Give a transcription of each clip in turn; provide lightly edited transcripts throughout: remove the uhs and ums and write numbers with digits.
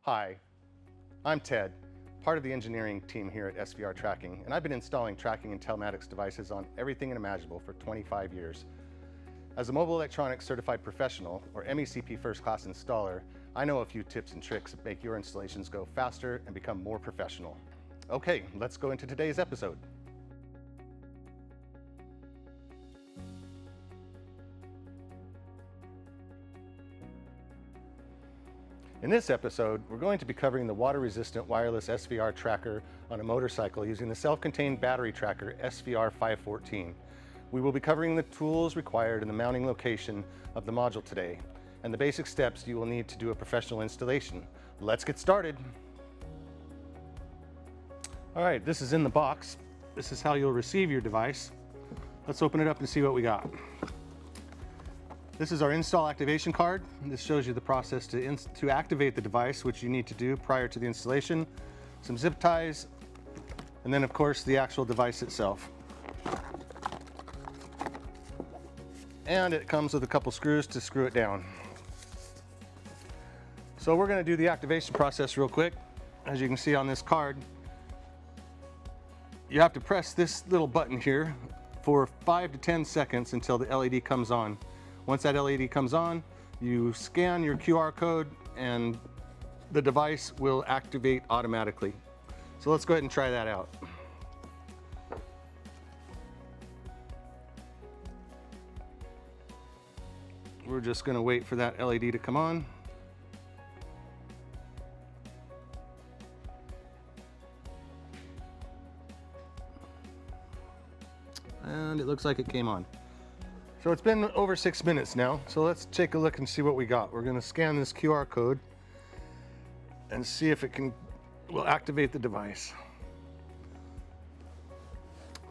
Hi, I'm Ted, part of the engineering team here at SVR Tracking, and I've been installing tracking and telematics devices on everything imaginable for 25 years. As a mobile electronics certified professional, or MECP first class installer, I know a few tips and tricks that make your installations go faster and become more professional. Okay, let's go into today's episode. In this episode, we're going to be covering the water-resistant wireless SVR tracker on a motorcycle using the self-contained battery tracker SVR514. We will be covering the tools required and the mounting location of the module today, and the basic steps you will need to do a professional installation. Let's get started. All right, this is in the box. This is how you'll receive your device. Let's open it up and see what we got. This is our install activation card. This shows you the process to activate the device, which you need to do prior to the installation, some zip ties, and then of course the actual device itself. And it comes with a couple screws to screw it down. So we're going to do the activation process real quick. As you can see on this card, you have to press this little button here for 5 to 10 seconds until the LED comes on. Once that LED comes on, you scan your QR code and the device will activate automatically. So let's go ahead and try that out. We're just going to wait for that LED to come on. And it looks like it came on. So it's been over 6 minutes now, so let's take a look and see what we got. We're going to scan this QR code and see if it will activate the device.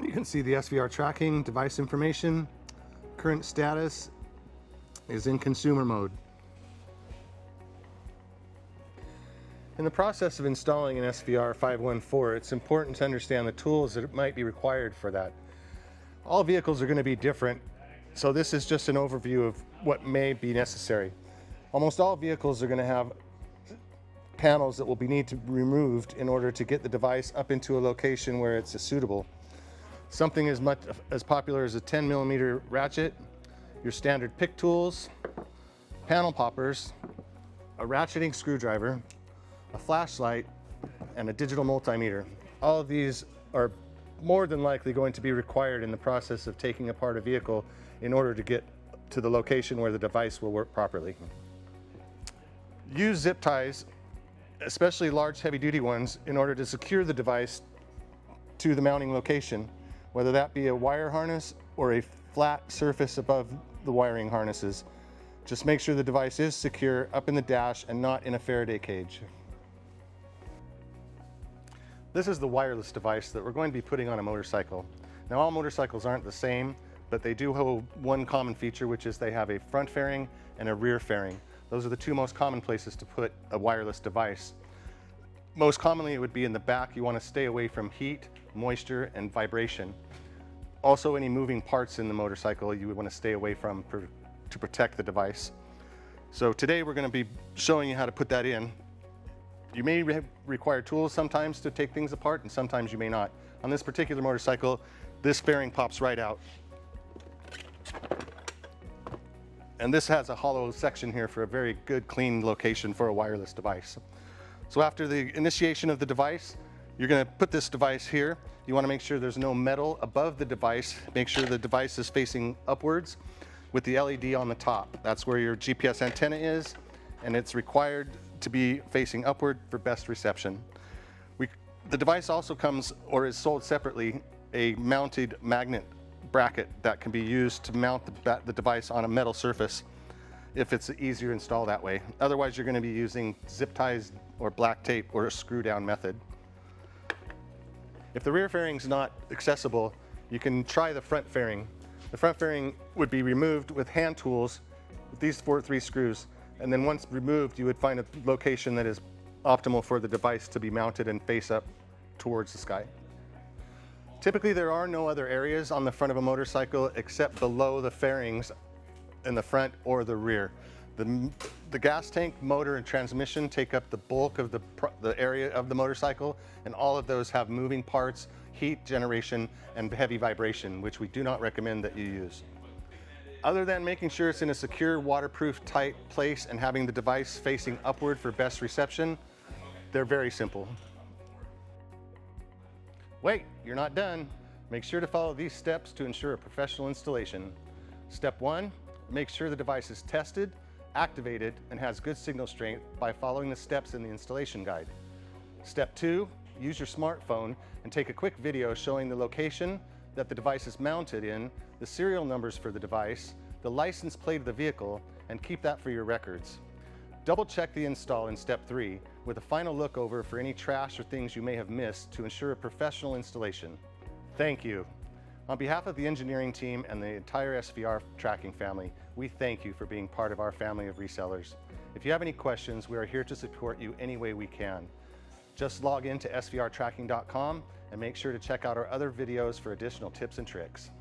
You can see the SVR tracking, device information, current status is in consumer mode. In the process of installing an SVR514, it's important to understand the tools that might be required for that. All vehicles are going to be different. So this is just an overview of what may be necessary. Almost all vehicles are going to have panels that will need to be removed in order to get the device up into a location where it's suitable. Something as popular as a 10mm ratchet, your standard pick tools, panel poppers, a ratcheting screwdriver, a flashlight, and a digital multimeter. All of these are more than likely going to be required in the process of taking apart a vehicle in order to get to the location where the device will work properly. Use zip ties, especially large heavy-duty ones, in order to secure the device to the mounting location, whether that be a wire harness or a flat surface above the wiring harnesses. Just make sure the device is secure up in the dash and not in a Faraday cage. This is the wireless device that we're going to be putting on a motorcycle. Now, all motorcycles aren't the same, but they do have one common feature, which is they have a front fairing and a rear fairing. Those are the two most common places to put a wireless device. Most commonly, it would be in the back. You want to stay away from heat, moisture, and vibration. Also, any moving parts in the motorcycle you would want to stay away from to protect the device. So today we're going to be showing you how to put that in. You may require tools sometimes to take things apart, and sometimes you may not. On this particular motorcycle, this fairing pops right out. And this has a hollow section here for a very good, clean location for a wireless device. So after the initiation of the device, you're going to put this device here. You want to make sure there's no metal above the device. Make sure the device is facing upwards with the LED on the top. That's where your GPS antenna is, and it's required to be facing upward for best reception. The device also comes, or is sold separately, a mounted magnet bracket that can be used to mount the device on a metal surface if it's easier to install that way. Otherwise, you're going to be using zip ties or black tape or a screw down method. If the rear fairing is not accessible, you can try the front fairing. The front fairing would be removed with hand tools with these 3 screws, and then once removed, you would find a location that is optimal for the device to be mounted and face up towards the sky. Typically, there are no other areas on the front of a motorcycle except below the fairings in the front or the rear. The gas tank, motor, and transmission take up the bulk of the area of the motorcycle, and all of those have moving parts, heat generation, and heavy vibration, which we do not recommend that you use. Other than making sure it's in a secure, waterproof, tight place and having the device facing upward for best reception, they're very simple. Wait, you're not done. Make sure to follow these steps to ensure a professional installation. Step 1, make sure the device is tested, activated, and has good signal strength by following the steps in the installation guide. Step 2, use your smartphone and take a quick video showing the location that the device is mounted in, the serial numbers for the device, the license plate of the vehicle, and keep that for your records. Double check the install in step 3 with a final look over for any trash or things you may have missed to ensure a professional installation. Thank you. On behalf of the engineering team and the entire SVR tracking family, we thank you for being part of our family of resellers. If you have any questions, we are here to support you any way we can. Just log in to SVRtracking.com and make sure to check out our other videos for additional tips and tricks.